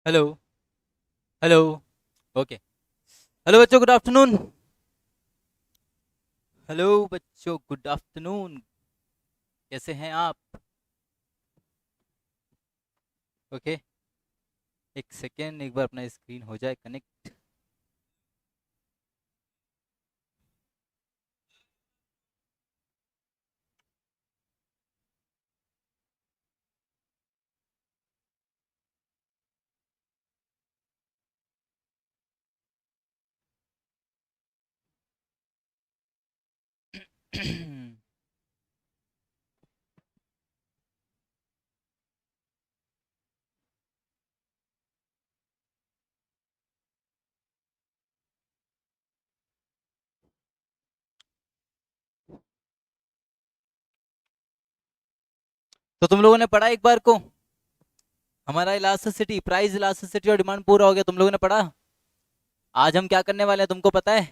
Hello. Hello. Okay. Hello बच्चों, good afternoon. Hello बच्चों, good afternoon. कैसे हैं आप? ओके। एक सेकेंड, एक बार अपना स्क्रीन हो जाए कनेक्ट। तो तुम लोगों ने पढ़ा एक बार को? हमारा इलास्टिसिटी, प्राइस इलास्टिसिटी और डिमांड पूरा हो गया। तुम लोगों ने पढ़ा? आज हम क्या करने वाले हैं तुमको पता है?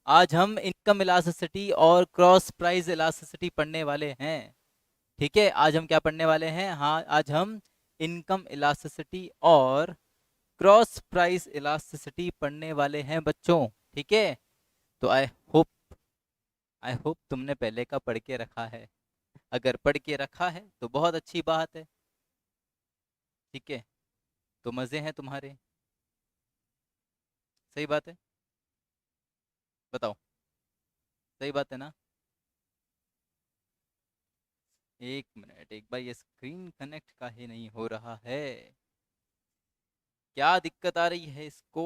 आज हम इनकम इलास्टिसिटी और क्रॉस प्राइस इलास्टिसिटी पढ़ने वाले हैं। ठीक है, आज हम क्या पढ़ने वाले हैं? हाँ, आज हम इनकम इलास्टिसिटी और क्रॉस प्राइस इलास्टिसिटी पढ़ने वाले हैं बच्चों। ठीक है। तो आई होप तुमने पहले का पढ़ के रखा है। अगर पढ़ के रखा है तो बहुत अच्छी बात है। ठीक है, तो मज़े हैं तुम्हारे। सही बात है। बताओ। सही बात है ना? एक मिनट, एक बार ये स्क्रीन कनेक्ट काहे नहीं हो रहा है? क्या दिक्कत आ रही है इसको?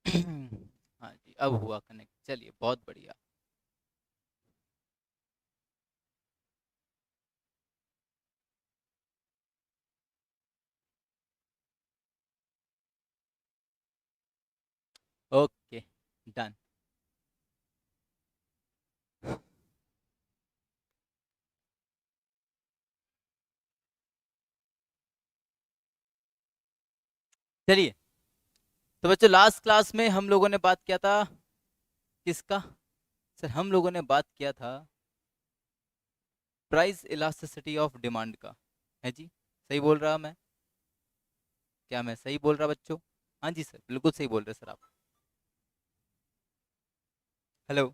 हाँ जी, अब हुआ कनेक्ट। चलिए, बहुत बढ़िया। Okay, done. चलिए, तो बच्चों लास्ट क्लास में हम लोगों ने बात किया था किसका? सर, हम लोगों ने बात किया था प्राइस इलास्टिसिटी ऑफ डिमांड का। है जी? सही बोल रहा मैं? क्या मैं सही बोल रहा बच्चों? हाँ जी सर, बिल्कुल सही बोल रहे सर आप। हेलो।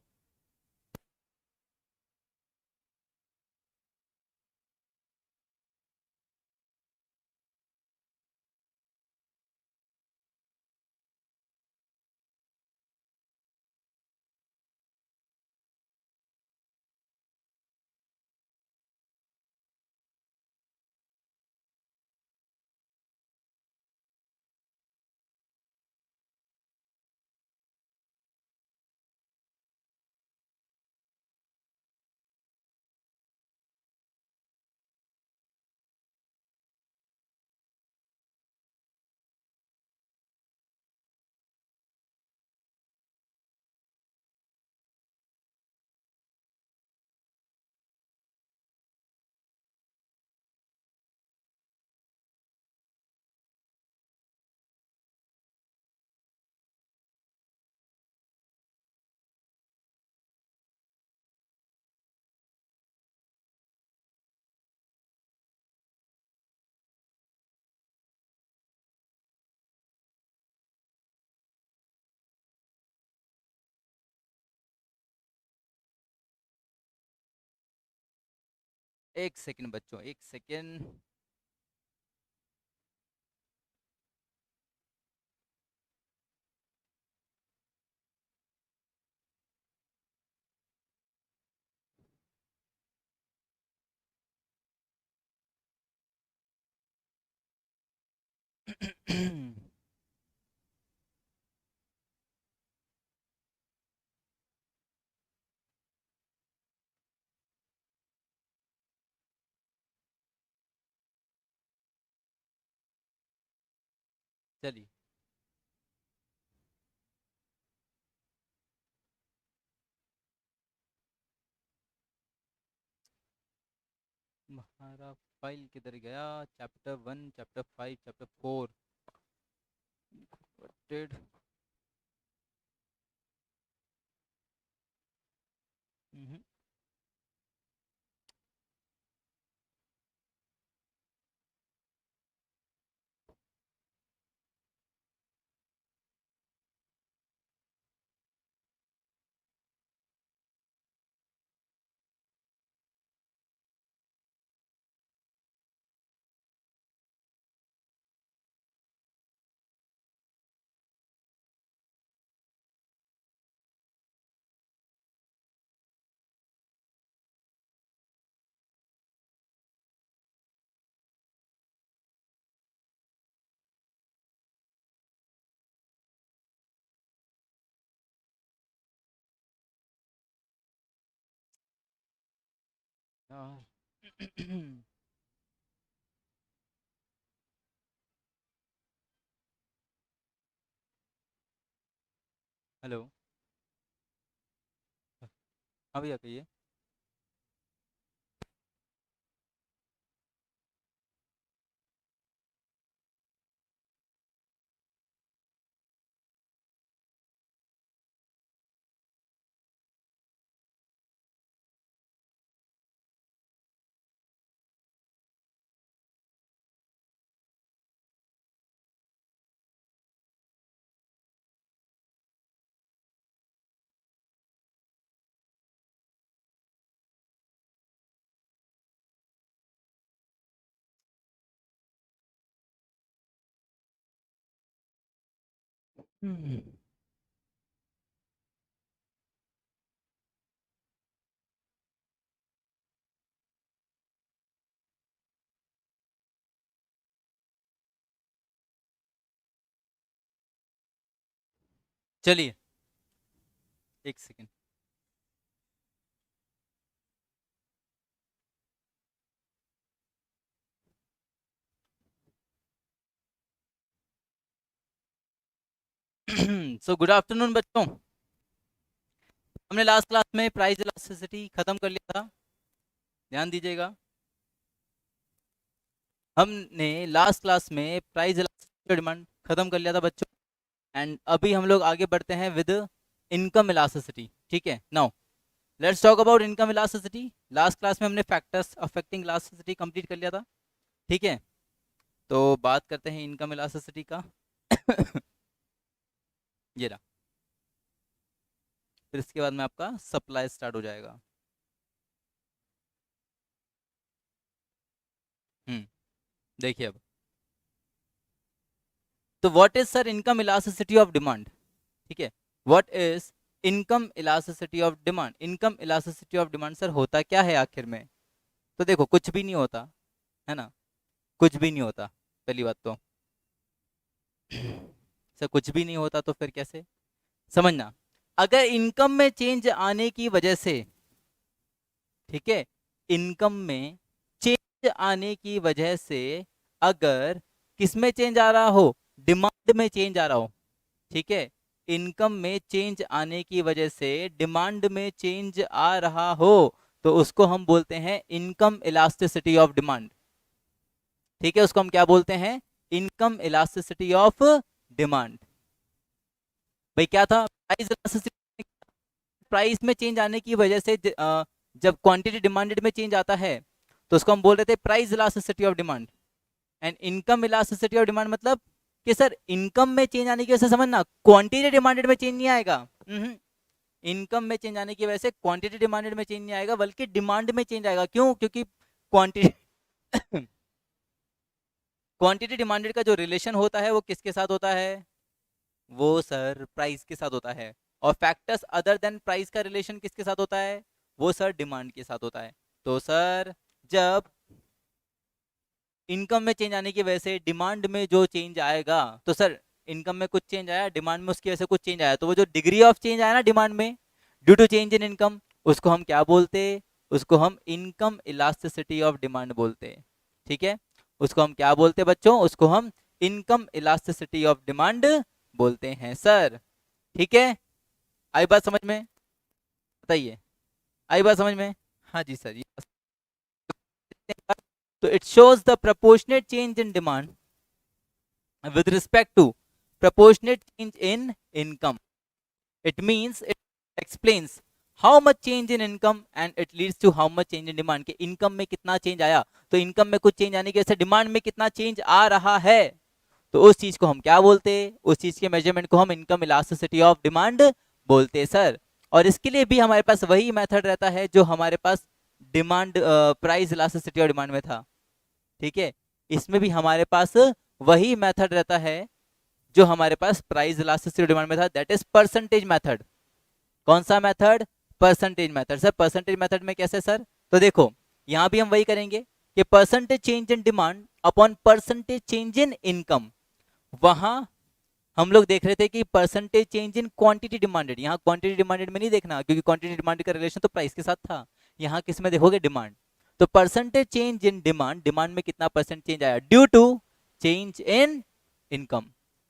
एक सेकंड बच्चों, एक सेकंड। चलिए। हमारा फाइल किधर गया? Chapter 1, chapter 5, chapter 4 incorporated। हम्म, यार। हेलो। हाँ भैया कहिए। हम्म, चलिए एक सेकेंड। सो गुड आफ्टरनून बच्चों। हमने लास्ट क्लास में प्राइस इलास्टिसिटी खत्म कर लिया था, ध्यान दीजिएगा। हमने लास्ट क्लास में प्राइस इलास्टिसिटी डिमांड खत्म कर लिया था बच्चों। एंड अभी हम लोग आगे बढ़ते हैं विद इनकम इलास्टिसिटी। ठीक है, now let's talk about income elasticity. Last class में हमने फैक्टर्स अफेक्टिंग इलास्टिसिटी कंप्लीट कर लिया था। ठीक है, तो बात करते हैं इनकम इलास्टिसिटी का। ये रहा। फिर इसके बाद में आपका सप्लाई स्टार्ट हो जाएगा। देखिए अब, तो what is sir income elasticity of demand? ठीक है, what is income elasticity of demand? Income elasticity of demand sir होता क्या है आखिर में? तो देखो कुछ भी नहीं होता है ना, कुछ भी नहीं होता। पहली बात तो सर कुछ भी नहीं होता तो फिर कैसे समझना। अगर इनकम में चेंज आने की वजह से, ठीक है, इनकम में चेंज आने की वजह से, अगर किस में चेंज आ रहा हो, डिमांड में चेंज आ रहा हो, ठीक है, इनकम में चेंज आने की वजह से डिमांड में चेंज आ रहा हो, तो उसको हम बोलते हैं इनकम इलास्टिसिटी ऑफ डिमांड। ठीक है, उसको हम क्या बोलते हैं? Income elasticity of demand. भाई क्या था प्राइस इलास्टिसिटी? प्राइस में चेंज आने की वजह से जब क्वांटिटी डिमांडेड में चेंज आता है तो उसको हम बोल रहे थे price elasticity of demand. And income elasticity of demand मतलब कि सर इनकम में चेंज आने की वजह से, समझना, क्वांटिटी डिमांडेड में चेंज नहीं आएगा। इनकम में चेंज आने की वजह से क्वांटिटी डिमांडेड में चेंज नहीं आएगा, बल्कि डिमांड में चेंज आएगा। क्यों? क्योंकि क्वांटिटी क्वांटिटी डिमांडेड का जो रिलेशन होता है वो किसके साथ होता है? वो सर प्राइस के साथ होता है। और फैक्टर्स अदर देन प्राइस का रिलेशन किसके साथ होता है? वो सर डिमांड के साथ होता है। तो सर जब इनकम में चेंज आने की वजह से डिमांड में जो चेंज आएगा, तो सर इनकम में कुछ चेंज आया, डिमांड में उसकी वजह से कुछ चेंज आया, तो वो जो डिग्री ऑफ चेंज आया ना डिमांड में due to change in income, उसको हम क्या बोलते? उसको हम इनकम इलास्टिसिटी ऑफ डिमांड बोलते हैं। ठीक है, उसको हम क्या बोलते हैं बच्चों? उसको हम इनकम इलास्टिसिटी ऑफ डिमांड बोलते हैं सर। ठीक है, आई बात समझ में? बताइए, आई बात समझ में? हाँ जी सर, ये तो it shows the proportionate change in demand with respect to proportionate change in income. It means it explains how much change in income and it leads to how much change in demand. कि income में कितना change आया, तो income में कुछ change आने की वजह से डिमांड में कितना चेंज आ रहा है, तो उस चीज को हम क्या बोलते हैं, उस चीज के मेजरमेंट को हम इनकम इलास्टिसिटी ऑफ डिमांड बोलते हैं सर। और इसके लिए भी हमारे पास वही मेथड रहता है जो हमारे पास demand price elasticity of demand में था। ठीक है, इसमें भी हमारे पास वही मेथड रहता है जो हमारे पास प्राइस इलास्टिसिटी डिमांड में था, दैट इज परसेंटेज मेथड। कौन सा method? Percentage method. Sir percentage method में कैसे सर? तो देखो यहां भी हम वही करेंगे कि percentage change in demand upon percentage change in income. वहां हम लोग देख रहे थे कि percentage change in quantity demanded, यहाँ क्वांटिटी डिमांडेड में नहीं देखना क्योंकि क्वांटिटी डिमांडेड का रिलेशन तो प्राइस के साथ था, यहाँ किस में देखोगे? डिमांड। तो percentage change in demand, demand में कितना परसेंट चेंज आया due to change in income,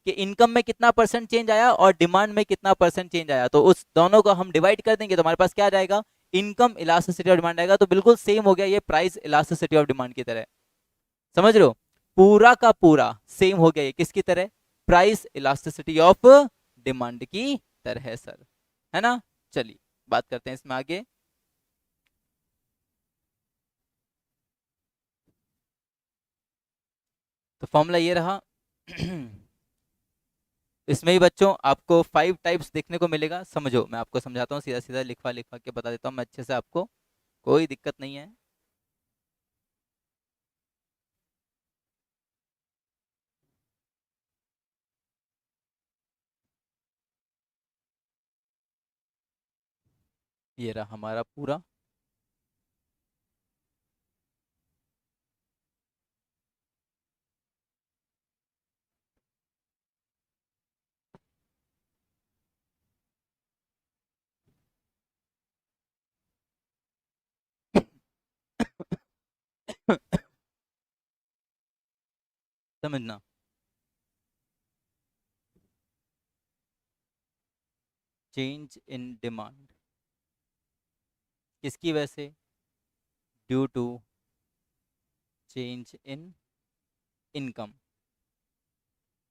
कि इनकम में कितना परसेंट चेंज आया और डिमांड में कितना परसेंट चेंज आया, तो उस दोनों को हम डिवाइड कर देंगे तो हमारे पास क्या आ जाएगा? इनकम इलास्टिसिटी ऑफ डिमांड आएगा। तो बिल्कुल सेम हो गया ये प्राइस इलास्टिसिटी ऑफ डिमांड की तरह। समझ रहे हो? पूरा का पूरा सेम हो गया ये किसकी तरह? प्राइस इलास्टिसिटी ऑफ डिमांड की तरह है सर, है ना। चलिए बात करते हैं इसमें आगे। तो फॉर्मूला ये रहा। इसमें ही बच्चों आपको 5 टाइप्स देखने को मिलेगा। समझो मैं आपको समझाता हूँ, सीधा सीधा लिखवा लिखवा के बता देता हूँ मैं अच्छे से, आपको कोई दिक्कत नहीं है। ये रहा हमारा पूरा। समझना, चेंज इन डिमांड किसकी वजह से? Due to change in income.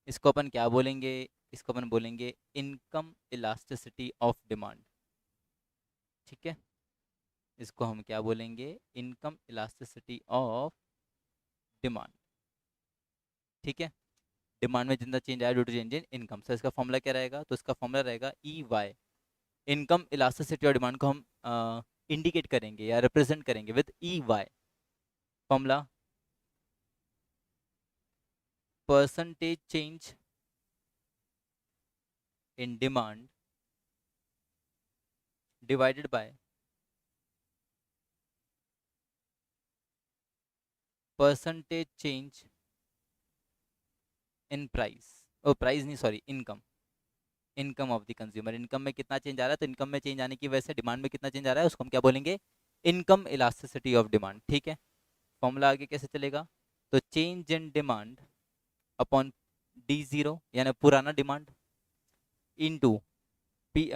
इसको अपन क्या बोलेंगे? इसको अपन बोलेंगे इनकम इलास्टिसिटी ऑफ डिमांड। ठीक है, इसको हम क्या बोलेंगे? Income elasticity of demand. ठीक है, डिमांड में जितना चेंज आया due to change in income. Sir इसका फॉर्मूला क्या रहेगा? तो इसका फॉर्मूला रहेगा ई वाई। इनकम इलास्टिसिटी और डिमांड को हम इंडिकेट करेंगे या रिप्रेजेंट करेंगे with E Y. Formula percentage change in demand divided by percentage change in price, oh price नहीं sorry, income, income of the consumer. Income में कितना चेंज आ रहा है, तो इनकम में चेंज आने की वजह से डिमांड में कितना चेंज आ रहा है उसको हम क्या बोलेंगे? Income elasticity of demand. ठीक है, फॉर्मूला आगे कैसे चलेगा? तो change in demand upon D zero यानी पुराना demand into P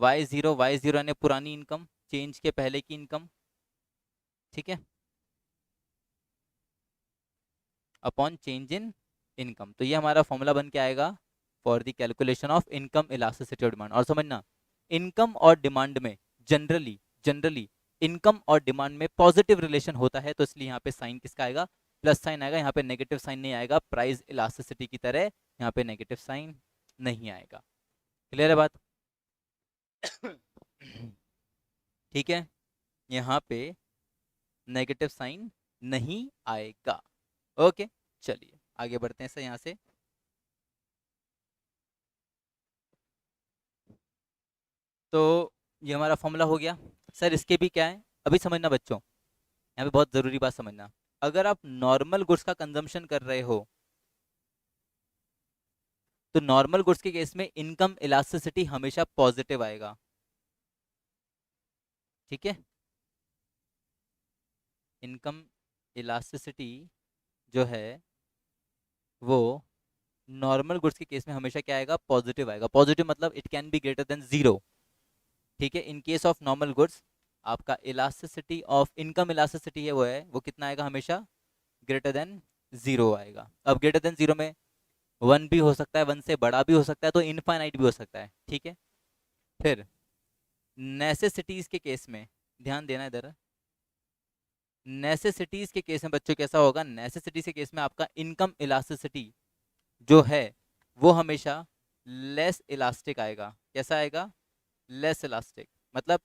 Y zero यानी पुरानी इनकम, चेंज के पहले की इनकम। ठीक है, अपॉन चेंज इन इनकम। तो ये हमारा फॉर्मूला बन के आएगा for the calculation of income elasticity of demand. और समझना, इनकम और डिमांड में जनरली जनरली इनकम और डिमांड में पॉजिटिव रिलेशन होता है, तो इसलिए यहाँ पे साइन किसका आएगा? प्लस साइन आएगा, यहाँ पे नेगेटिव साइन नहीं आएगा। प्राइस इलास्टिसिटी की तरह यहाँ पे नेगेटिव साइन नहीं आएगा। क्लियर है बात? ठीक है, यहाँ पे नेगेटिव साइन नहीं आएगा। ओके, चलिए आगे बढ़ते हैं सर यहाँ से। तो ये हमारा फॉर्मूला हो गया सर। इसके भी क्या है अभी समझना बच्चों, यहाँ पे बहुत ज़रूरी बात समझना। अगर आप नॉर्मल गुड्स का कंजम्पशन कर रहे हो तो नॉर्मल गुड्स के केस में इनकम इलास्टिसिटी हमेशा पॉजिटिव आएगा। ठीक है, इनकम इलास्टिसिटी जो है वो नॉर्मल गुड्स के केस में हमेशा क्या आएगा? पॉजिटिव आएगा। पॉजिटिव मतलब it can be greater than zero. ठीक है, in case of normal goods आपका इलास्टिसिटी ऑफ इनकम इलास्टिसिटी है वो कितना आएगा? हमेशा ग्रेटर देन 0 आएगा। अब ग्रेटर देन 0 में 1 भी हो सकता है, 1 से बड़ा भी हो सकता है, तो इनफाइनाइट भी हो सकता है, ठीक है। फिर नेसेसिटीज के केस में ध्यान देना इधर, नेसेसिटीज के केस में बच्चों कैसा होगा, नेसेसिटीज के केस में आपका इनकम इलास्टिसिटी जो है वो हमेशा लेस इलास्टिक आएगा। कैसा आएगा, लेस इलास्टिक। मतलब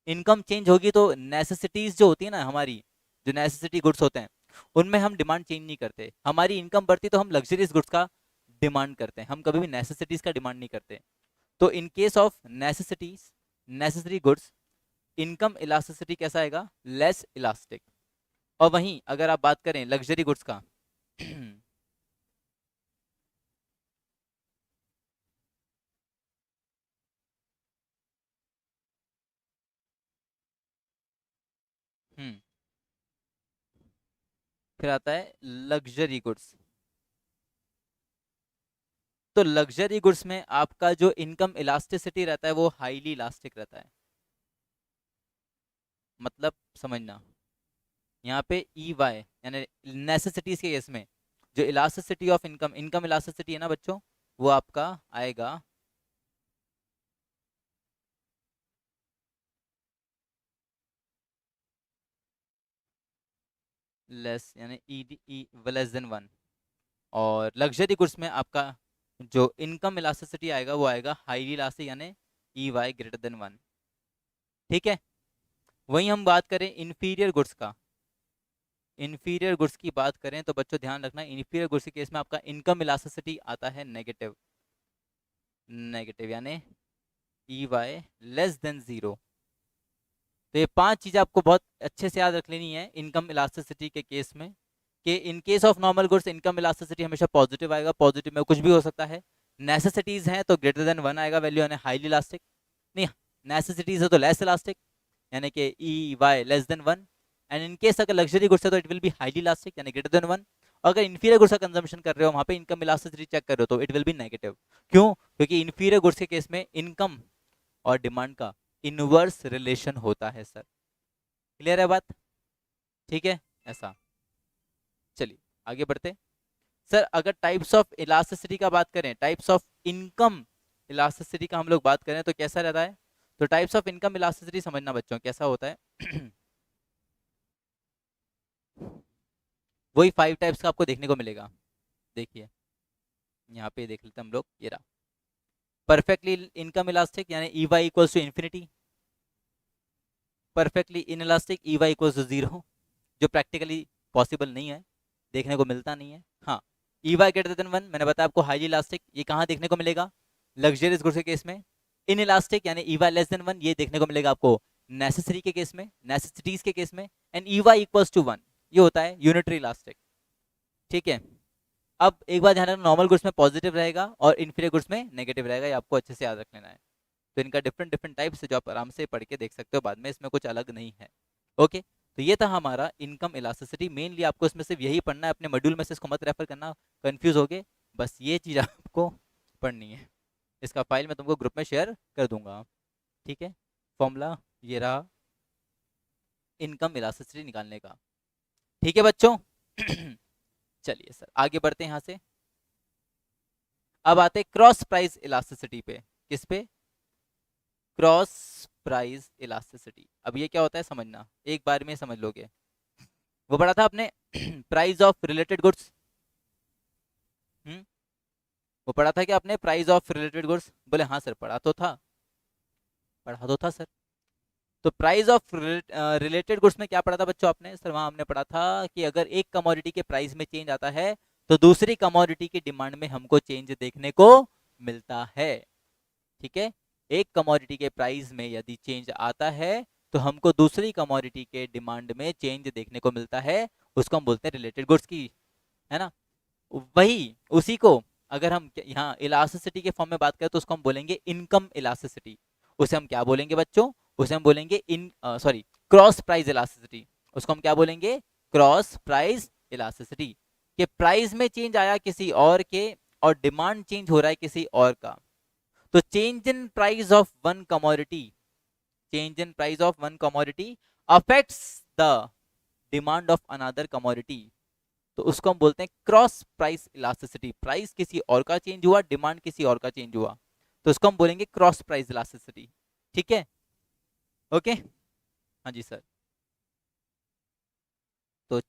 इनकम चेंज होगी तो नेसेसिटीज जो होती है ना हमारी, जो नेसेसिटी गुड्स होते हैं उनमें हम डिमांड चेंज नहीं करते। हमारी इनकम बढ़ती तो हम लग्जरियस गुड्स का डिमांड करते हैं, हम कभी भी नेसेसिटीज का डिमांड नहीं करते। तो in case of necessities, necessary goods, income elasticity कैसा आएगा, लेस इलास्टिक। और वहीं अगर आप बात करें लग्जरी गुड्स का हम्म, फिर आता है लग्जरी गुड्स। तो लग्जरी गुड्स में आपका जो इनकम इलास्टिसिटी रहता है वो हाईली इलास्टिक रहता है। मतलब समझना, यहाँ पे ई वाई यानी नेसेसिटीज के केस में जो elasticity of income, income elasticity है ना बच्चों, वो आपका आएगा लेस, यानी ई लेस देन 1। और लग्जरी गुड्स में आपका जो इनकम इलास्टिसिटी आएगा वो आएगा हाईली इलास्टिक, यानी ई वाई ग्रेटर देन 1, ठीक है। वहीं हम बात करें इन्फीरियर गुड्स का, इन्फीरियर गुड्स की बात करें तो बच्चों ध्यान रखना, इन्फीरियर गुड्स के केस में आपका इनकम इलास्टिसिटी आता है नेगेटिव, नेगेटिव यानी ई वाई लेस देन 0। तो ये 5 चीज़ें आपको बहुत अच्छे से याद रख लेनी है इनकम इलास्टिसिटी के केस में, कि in case of normal goods income elasticity हमेशा पॉजिटिव आएगा, पॉजिटिव में कुछ भी हो सकता है। नेसेसिटीज हैं तो ग्रेटर देन 1 आएगा वैल्यू, यानी हाईली इलास्टिक। नहीं, नेसेसिटीज है तो लेस इलास्टिक, यानी कि E Y less than 1। And in case अगर लग्जरी गुड्स है तो it will be highly elastic, यानी ग्रेटर देन 1। अगर इन्फीरियर गुड्स का कंजम्पशन कर रहे हो वहाँ पे इनकम इलास्टिसिटी चेक कर रहे हो तो इट विल बी नेगेटिव। क्यों, क्योंकि इन्फीरियर गुड्स के केस में इनकम और डिमांड का इनवर्स रिलेशन होता है सर। क्लियर है बात, ठीक है ऐसा। चलिए आगे बढ़ते। सर अगर टाइप्स ऑफ इलास्टिसिटी का बात करें, टाइप्स ऑफ इनकम इलास्टिसिटी का हम लोग बात करें तो कैसा रहता है, तो टाइप्स ऑफ इनकम इलास्टिसिटी समझना बच्चों कैसा होता है वही 5 टाइप्स का आपको देखने को मिलेगा। देखिए यहाँ पे देख लेते हैं हम लोग, ये रहा परफेक्टली इनकम इलास्टिक यानी E Y equals to infinity, perfectly in elastic E Y equals to 0, जो प्रैक्टिकली पॉसिबल नहीं है, देखने को मिलता नहीं है। हाँ, ई वाई ग्रेटर देन 1 मैंने बताया आपको हाईली इलास्टिक, ये कहाँ देखने को मिलेगा, लग्जरियस गुड्स के केस में। इन इलास्टिक यानी ई वाई लेस देन 1 ये देखने को मिलेगा आपको नेसेसरी के केस में, नेसेसिटीज के केस में। And E Y equals to 1 ये होता है यूनिटरी इलास्टिक, ठीक है। अब एक बार ध्यान रखना, नॉर्मल गुड्स में पॉजिटिव रहेगा और इन्फीरियर गुड्स में नेगेटिव रहेगा, ये आपको अच्छे से याद रख लेना है। तो इनका डिफरेंट डिफरेंट टाइप्स है जो आप आराम से पढ़ के देख सकते हो बाद में, इसमें कुछ अलग नहीं है। ओके, तो ये था हमारा इनकम इलास्टिसिटी। मेनली आपको इसमें सिर्फ यही पढ़ना है, अपने मॉड्यूल में से इसको मत रेफर करना, कंफ्यूज हो गए, बस ये चीज़ आपको पढ़नी है। इसका फाइल मैं तुमको ग्रुप में शेयर कर दूंगा, ठीक है। फॉर्मूला ये रहा इनकम इलास्टिसिटी निकालने का, ठीक है बच्चों चलिए सर आगे बढ़ते हैं यहाँ से। अब आते हैं क्रॉस प्राइस इलास्टिसिटी पे। किस पे, क्रॉस प्राइस इलास्टिसिटी। अब ये क्या होता है समझना, एक बार में समझ लोगे। वो पढ़ा था आपने प्राइस ऑफ रिलेटेड गुड्स, वो पढ़ा था कि आपने प्राइस ऑफ रिलेटेड गुड्स, बोले हाँ सर पढ़ा तो था, पढ़ा तो था सर। तो प्राइस ऑफ रिलेटेड गुड्स में क्या पढ़ा था बच्चों आपने, सर वहाँ हमने पढ़ा था कि अगर एक कमोडिटी के प्राइस में चेंज आता है तो दूसरी कमोडिटी की डिमांड में हमको चेंज देखने को मिलता है, ठीक है। एक कमोडिटी के प्राइस में यदि चेंज आता है तो हमको दूसरी कमोडिटी के डिमांड में चेंज देखने को मिलता है, उसको हम बोलते हैं रिलेटेड गुड्स की, है ना। वही उसी को अगर हम यहाँ इलास्टिसिटी के फॉर्म में बात करें तो उसको हम बोलेंगे इनकम इलास्टिसिटी। उसे हम क्या बोलेंगे बच्चों, उसे हम बोलेंगे इन सॉरी क्रॉस प्राइस इलास्टिसिटी। उसको हम क्या बोलेंगे, क्रॉस प्राइस इलास्टिसिटी। कि प्राइस में चेंज आया किसी और के और डिमांड चेंज हो रहा है किसी और का, तो change in price of one commodity, change in price of one commodity affects the demand of another commodity. तो उसको हम बोलते हैं क्रॉस प्राइस इलास्टिसिटी। प्राइस किसी और का चेंज हुआ, डिमांड किसी और का चेंज हुआ, तो उसको हम बोलेंगे क्रॉस प्राइस इलास्टिसिटी। ठीक है, ओके। हाँ जी सर। तो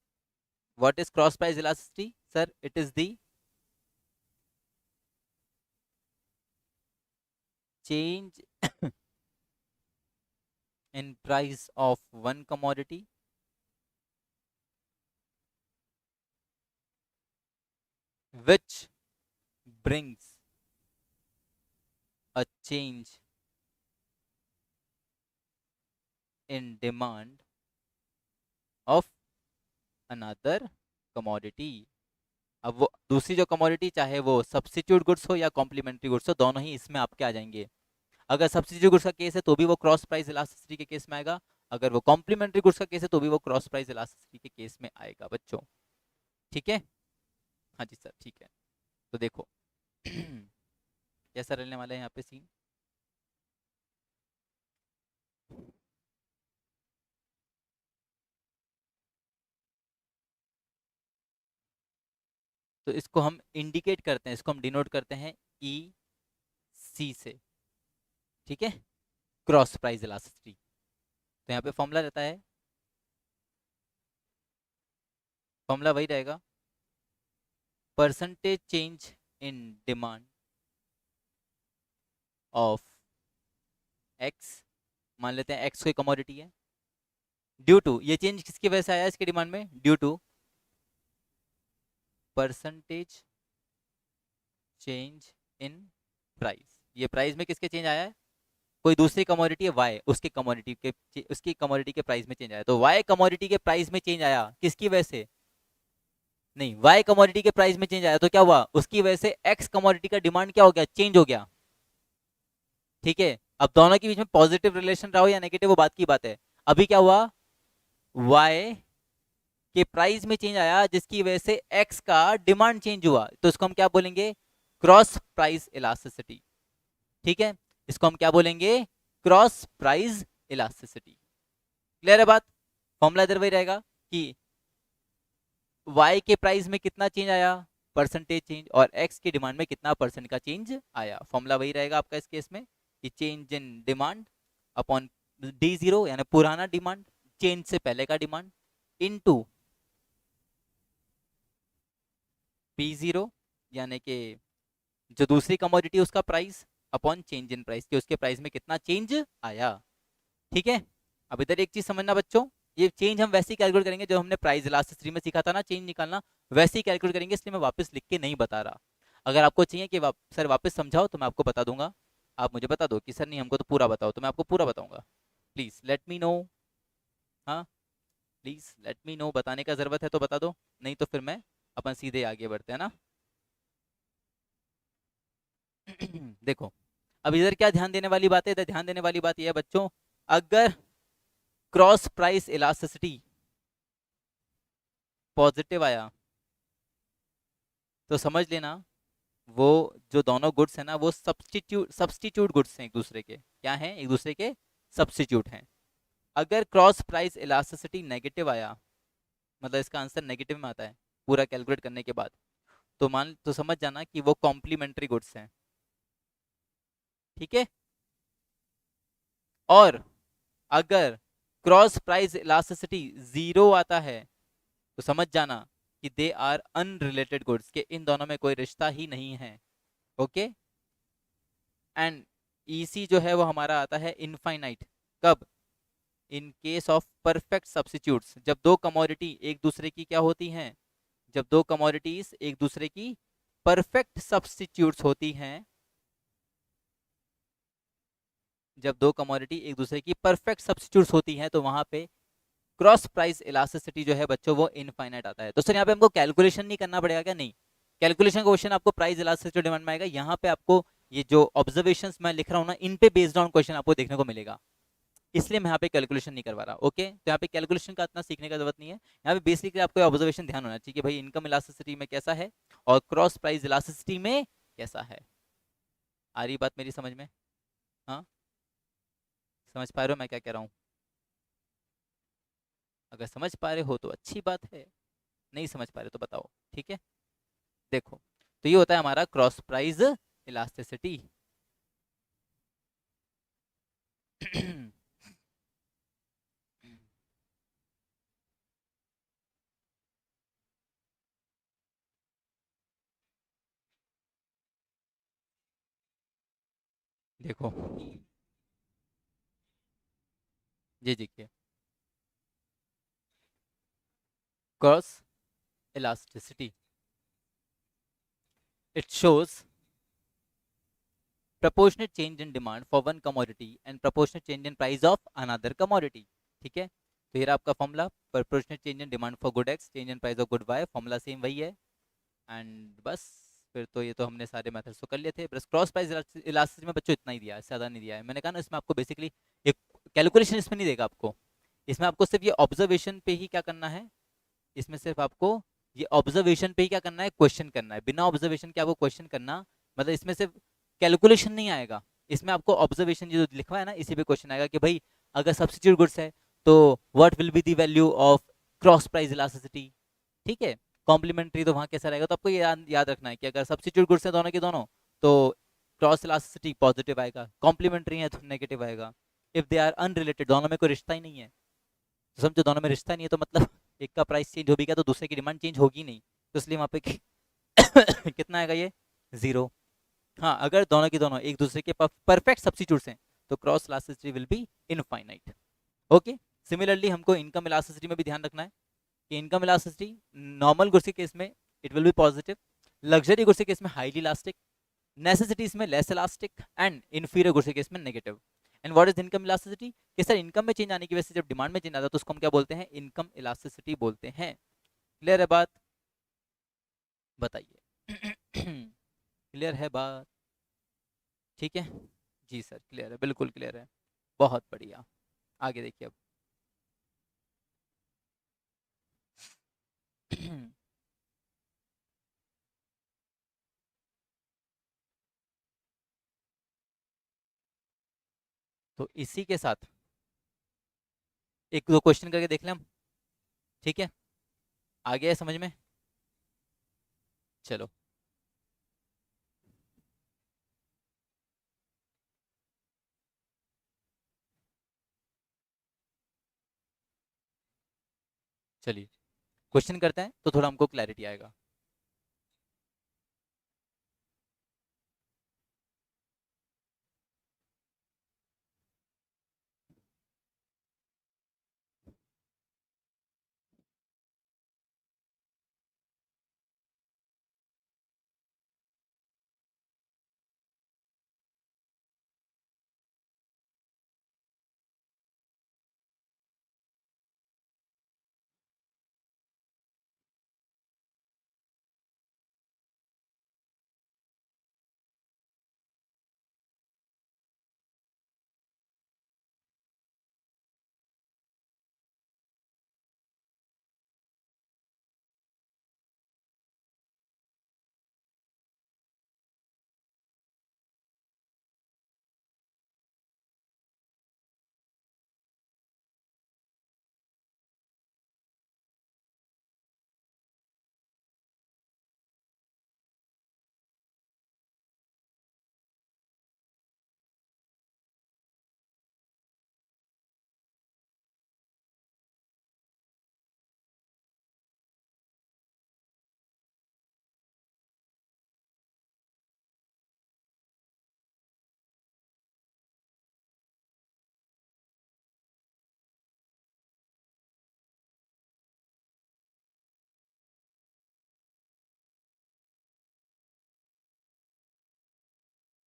what is cross price elasticity sir? It is the change in price of one commodity which brings a change in demand of another commodity। अब वो दूसरी जो कमोडिटी, चाहे वो सब्स्टिट्यूट गुड्स हो या कॉम्प्लीमेंट्री गुड्स हो, दोनों ही इसमें आपके आ जाएंगे। अगर सब्स्टिट्यूट गुड्स का केस है तो भी वो क्रॉस प्राइस इलास्टिसिटी के केस में आएगा, अगर वो कॉम्प्लीमेंट्री गुड्स का केस है तो भी वो क्रॉस प्राइस इलास्टिसिटी के केस में आएगा बच्चों। ठीक है, हाँ जी सर, ठीक है। तो देखो कैसा रहने वाला है यहाँ पे सीन। तो इसको हम इंडिकेट करते हैं, इसको हम डिनोट करते हैं ई सी से। ठीक है, क्रॉस प्राइस इलास्टिसिटी। तो यहाँ पे फॉर्मूला रहता है, फॉर्मूला वही रहेगा, percentage change in demand of x. मान लेते हैं एक्स कोई कमोडिटी है, ड्यू टू, ये चेंज किसकी वजह से आया इसके डिमांड में? Due to percentage change in price. ये प्राइस में किसके चेंज आया है? कोई दूसरी कमोडिटी है वाई, उसकी कमोडिटी के प्राइस में चेंज आया। तो वाई कमोडिटी के प्राइस में चेंज आया किसकी वजह से? नहीं, वाई कमोडिटी के प्राइस में चेंज आया तो क्या हुआ? उसकी वजह से एक्स कमोडिटी का डिमांड क्या हो गया? चेंज हो गया। ठीक है, अब दोनों के बीच में पॉजिटिव रिलेशन रहा हो या नेगेटिव, वो बात की बात है। अभी क्या हुआ? वाई के प्राइस में चेंज आया जिसकी वजह से एक्स का डिमांड चेंज हुआ, तो इसको हम क्या बोलेंगे? Cross price elasticity. ठीक है, इसको हम क्या बोलेंगे? Cross price elasticity. क्लियर है बात? फॉर्मूला इधर वही रहेगा कि y के प्राइस में कितना चेंज आया, परसेंटेज चेंज, और x की डिमांड में कितना परसेंट का चेंज आया। फॉर्मूला वही रहेगा आपका इस केस में कि change in demand upon D0 यानी पुराना डिमांड, चेंज से पहले का डिमांड, इनटू P0 यानी कि जो दूसरी कमोडिटी उसका price, upon change in price कि उसके प्राइस में कितना चेंज आया। ठीक है, अब इधर एक चीज समझना बच्चों, ये चेंज हम वैसे ही कैलकुलेट करेंगे जो हमने प्राइस इलास्टिसिटी में सीखा था ना, चेंज निकालना, वैसे ही कैलकुलेट करेंगे, इसलिए मैं वापस लिख के नहीं बता रहा। अगर आपको चाहिए कि सर वापस समझाओ तो मैं आपको बता दूंगा, आप मुझे बता दो कि सर नहीं हमको तो पूरा बताओ, तो मैं आपको पूरा बताऊंगा। Please let me know. हाँ, प्लीज लेट मी नो, बताने का जरूरत है तो बता दो, नहीं तो फिर मैं अपन सीधे आगे बढ़ते हैं ना। देखो, अब इधर क्या ध्यान देने वाली बात है? इधर ध्यान देने वाली बात यह है बच्चों, अगर क्रॉस प्राइस इलास्टिसिटी पॉजिटिव आया तो समझ लेना वो जो दोनों गुड्स हैं ना, वो सब्स्टिट्यूट गुड्स हैं एक दूसरे के। क्या हैं? एक दूसरे के सब्स्टिट्यूट हैं। अगर क्रॉस प्राइस इलास्टिसिटी नेगेटिव आया, मतलब इसका आंसर नेगेटिव में आता है पूरा कैलकुलेट करने के बाद, तो समझ जाना कि वो कॉम्प्लीमेंट्री गुड्स हैं। ठीक है, और अगर क्रॉस प्राइस इलास्टिसिटी जीरो आता है तो समझ जाना कि दे आर अनरिलेटेड गुड्स, के इन दोनों में कोई रिश्ता ही नहीं है। ओके, एंड ईसी जो है वो हमारा आता है इनफाइनाइट। कब? In case of perfect substitutes, जब दो कमोडिटी एक दूसरे की क्या होती हैं? जब दो कमोडिटीज एक दूसरे की परफेक्ट सब्स्टिट्यूट्स होती हैं, जब दो कमोडिटी एक दूसरे की परफेक्ट सब्स्टिट्यूट्स होती हैं, तो वहां पे क्रॉस प्राइस इलास्टिसिटी जो है बच्चों वो इनफाइनाइट आता है। तो सर यहाँ पे हमको कैलकुलेशन नहीं करना पड़ेगा क्या? नहीं, कैलकुलेशन का क्वेश्चन आपको प्राइस इलास्टिसिटी डिमांड में आएगा। यहाँ पे आपको ये जो ऑब्जर्वेशंस मैं लिख रहा हूँ ना, इन पे बेस्ड ऑन क्वेश्चन आपको देखने को मिलेगा, इसलिए मैं यहाँ पे कैलकुलेशन नहीं करवा रहा। ओके, तो यहाँ पे कैलकुलेशन का इतना सीखने का जरूरत नहीं है। यहाँ पे बेसिकली आपको ऑब्जर्वेशन ध्यान होना चाहिए कि भाई इनकम इलास्टिसिटी में कैसा है और क्रॉस प्राइस इलास्टिसिटी में कैसा है। आ रही बात मेरी समझ में? हाँ, समझ पा रहे हो मैं क्या कह रहा हूँ? अगर समझ पा रहे हो तो अच्छी बात है, नहीं समझ पा रहे तो बताओ, ठीक है। देखो, तो ये होता है हमारा क्रॉस प्राइस इलास्टिसिटी। देखो, ये देखिए, cross elasticity, it shows proportionate change in demand for one commodity and proportionate change in price of another commodity। ठीक है, तो ये रहा आपका formula, proportionate change in demand for good x, change in price of good y, formula same वही है। And बस, फिर तो ये तो हमने सारे मेथड्स तो कर लिए थे। बस क्रॉस प्राइस इलास्टिसिटी में बच्चों इतना ही दिया है, ज़्यादा नहीं दिया है। मैंने कहा ना, इसमें आपको बेसिकली एक कैलकुलेशन इसमें नहीं देगा आपको, इसमें आपको सिर्फ ये ऑब्जर्वेशन पे ही क्या करना है, इसमें सिर्फ आपको ये ऑब्जर्वेशन पे ही क्या करना है, क्वेश्चन करना है। बिना ऑब्जर्वेशन के आपको क्वेश्चन करना, मतलब इसमें सिर्फ कैलकुलेशन नहीं आएगा, इसमें आपको ऑब्जर्वेशन जो लिखा है ना, इसी पे क्वेश्चन आएगा कि भाई अगर सब्स्टिट्यूट गुड्स है तो what will be the value of cross price elasticity. ठीक है, कॉम्प्लीमेंट्री तो वहां कैसा रहेगा, तो आपको ये याद रखना है कि अगर सब्स्टिट्यूट गुड्स है दोनों के दोनों, तो क्रॉस इलास्टिसिटी पॉजिटिव आएगा, कॉम्प्लीमेंट्री है तो नेगेटिव आएगा। इफ दे आर अनरिलेटेड, दोनों में कोई रिश्ता ही नहीं है, तो समझो दोनों में रिश्ता नहीं है, तो मतलब एक का प्राइस चेंज हो भी गया तो दूसरे की डिमांड चेंज होगी नहीं, तो इसलिए वहां पे कितना आएगा, ये 0। हाँ, अगर दोनों की दोनों एक दूसरे के परफेक्ट सब्स्टिट्यूट्स हैं तो cross elasticity will be infinite. Okay, similarly हमको इनकम इलास्टिसिटी में भी ध्यान रखना है कि इनकम इलास्टिसिटी नॉर्मल गुड्स के केस में it will B positive, luxury goods के केस में हाईली इलास्टिक, नेसेसिटीज में less elastic, and inferior goods के केस में negative. And what is income elasticity, कि सर इनकम में चेंज आने की वजह से जब डिमांड में चेंज आता है तो उसको हम क्या बोलते हैं, इनकम इलास्टिसिटी बोलते हैं। क्लियर है बात, बताइए। क्लियर है बात, ठीक है जी सर, क्लियर है, बिल्कुल क्लियर है, बहुत बढ़िया। आगे देखिए अब। तो इसी के साथ एक दो क्वेश्चन करके देख लें हम, ठीक है, आ गया है समझ में, चलो। चलिए क्वेश्चन करते हैं तो थोड़ा हमको क्लैरिटी आएगा।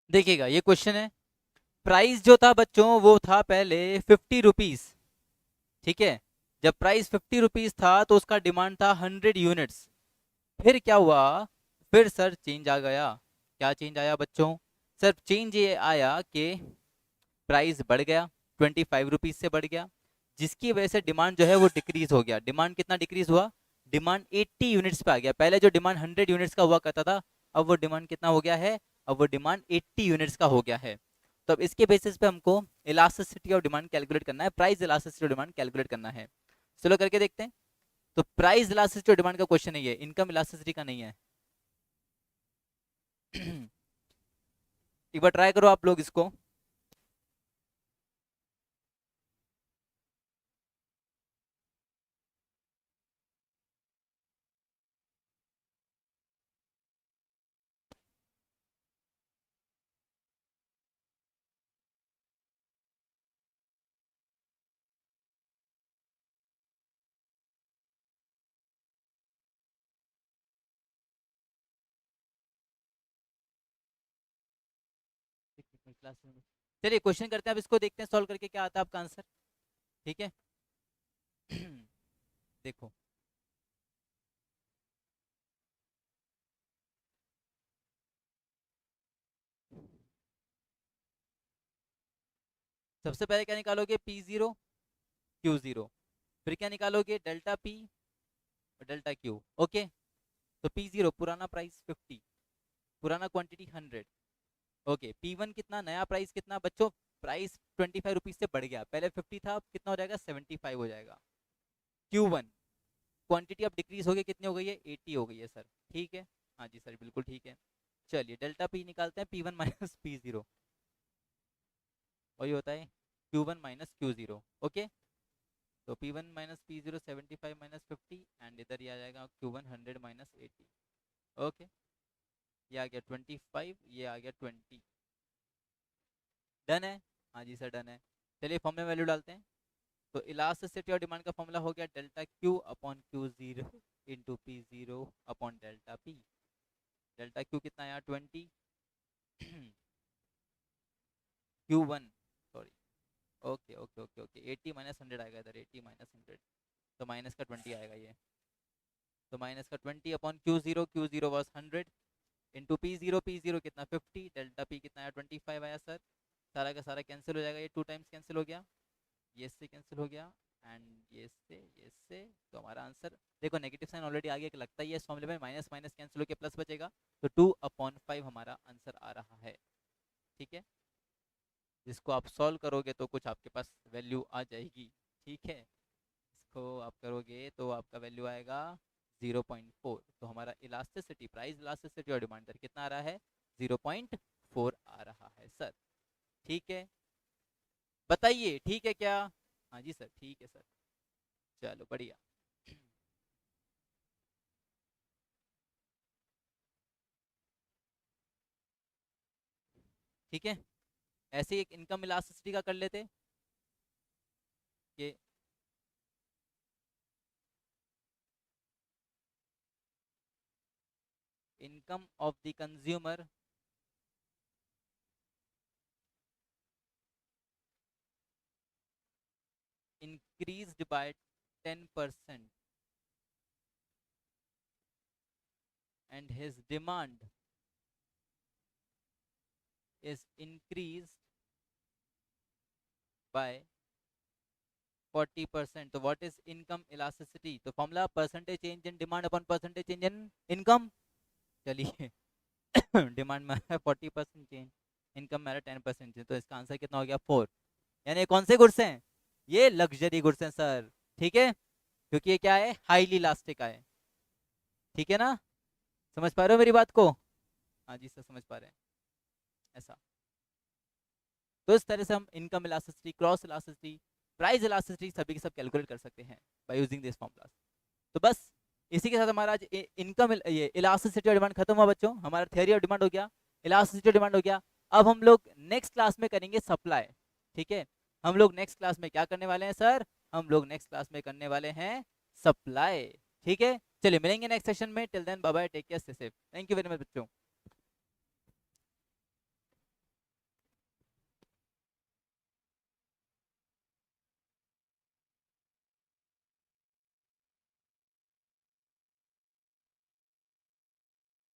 देखिएगा, ये क्वेश्चन है, प्राइस जो था बच्चों वो था पहले 50 रुपीज, ठीक है। जब प्राइस 50 रुपीज था तो उसका डिमांड था 100 यूनिट्स। फिर क्या हुआ, फिर सर चेंज आ गया। क्या चेंज आया बच्चों, सर चेंज ये आया कि प्राइस बढ़ गया, 25 रुपीज से बढ़ गया, जिसकी वजह से डिमांड जो है वो डिक्रीज हो गया। डिमांड कितना डिक्रीज हुआ, डिमांड 80 यूनिट्स पे आ गया। पहले जो डिमांड 100 यूनिट्स का हुआ करता था, अब वो डिमांड कितना हो गया है, अब वो डिमांड 80 यूनिट्स का हो गया है। तो अब इसके बेसिस पे हमको इलास्टिसिटी ऑफ डिमांड कैलकुलेट करना है, price elasticity of demand calculate करना है। चलो करके देखते हैं। तो प्राइस इलास्टिसिटी और डिमांड का क्वेश्चन है, ये इनकम इलास्टिसिटी का नहीं है। एक बार ट्राई करो आप लोग इसको। चलिए क्वेश्चन करते हैं, अब इसको देखते हैं सॉल्व करके क्या आता है आपका आंसर। ठीक है। देखो सबसे पहले क्या निकालोगे, P0 Q0, फिर क्या निकालोगे, डेल्टा P और डेल्टा Q। ओके, तो P0 पुराना प्राइस 50, पुराना क्वांटिटी 100। ओके, P1 कितना, नया प्राइस कितना बच्चों, प्राइस 25 रुपीज से बढ़ गया, पहले 50 था, अब कितना हो जाएगा, 75 हो जाएगा। Q1 क्वांटिटी अब डिक्रीज हो गई, कितनी हो गई है, 80 हो गई है सर। ठीक है, हाँ जी सर बिल्कुल ठीक है। चलिए डेल्टा P निकालते हैं, P1 माइनस P0 वही होता है Q1 माइनस Q0। ओके, तो P1 minus P0 75 minus 50, and इधर ये आ जाएगा Q1 100 माइनस 80। ओके, ये आ गया 25, ये आ गया 20। डन है, हाँ जी सर डन है। चलिए फॉर्म में वैल्यू डालते हैं। तो इलास्टिसिटी और डिमांड का फॉर्मूला हो गया delta Q upon Q0 into P0 upon delta P। Delta Q कितना आया, 20। Q1 sorry, okay okay okay okay, 80 minus 100 आएगा इधर, 80 माइनस 100, तो माइनस का 20 आएगा ये। तो माइनस का 20 upon Q0, Q0 was 100 into P0, P0 कितना 50, डेल्टा P कितना आया 25 आया सर। सारा का सारा कैंसिल हो जाएगा, ये 2 टाइम्स कैंसिल हो गया, ये इससे कैंसिल हो गया, एंड ये इससे। तो हमारा आंसर देखो, नेगेटिव साइन ऑलरेडी आ गया कि लगता है, ये इस फॉर्मूले में माइनस माइनस कैंसिल होकर प्लस बचेगा, तो 2/5 हमारा आंसर आ रहा है। ठीक है, जिसको आप सॉल्व करोगे तो कुछ आपके पास वैल्यू आ जाएगी। ठीक है, इसको आप करोगे तो आपका वैल्यू आएगा 0.4। तो हमारा इलास्टिसिटी, प्राइस इलास्टिसिटी और डिमांड दर कितना आ रहा है, 0.4 आ रहा है सर। ठीक है, बताइए ठीक है क्या। हाँ जी सर ठीक है सर, चलो बढ़िया। ठीक है, ऐसे ही एक इनकम इलास्टिसिटी का कर लेते कि income of the consumer increased by 10% and his demand is increased by 40%। तो व्हाट इज इनकम इलास्टिसिटी, तो formula percentage change in demand upon percentage change in income. चलिए डिमांड में है 40% चेंज, इनकम में 10% चेंज, तो इसका आंसर कितना हो गया, 4। यानी कौन से गुड्स हैं, ये लग्जरी गुड्स हैं सर। ठीक है, क्योंकि ये क्या है, हाईली इलास्टिक है। ठीक है ना, समझ पा रहे हो मेरी बात को। हाँ जी सर समझ पा रहे हैं ऐसा। तो इस तरह से हम income elasticity, cross elasticity, price elasticity सभी के सब कैलकुलेट कर सकते हैं बाय यूजिंग दिस फॉर्मूलास। तो बस इसी के साथ हमारा आज इनकम, ये इलास्टिसिटी और डिमांड खत्म हुआ बच्चों, हमारा थियरी और डिमांड हो गया, इलास्टिसिटी और डिमांड हो गया। अब हम लोग नेक्स्ट क्लास में करेंगे सप्लाई। ठीक है, हम लोग नेक्स्ट क्लास में क्या करने वाले हैं सर, हम लोग नेक्स्ट क्लास में करने वाले हैं सप्लाई। ठीक है, चलिए मिलेंगे नेक्स्ट सेशन में, till then bye bye, take care, stay safe, thank you very much बच्चों।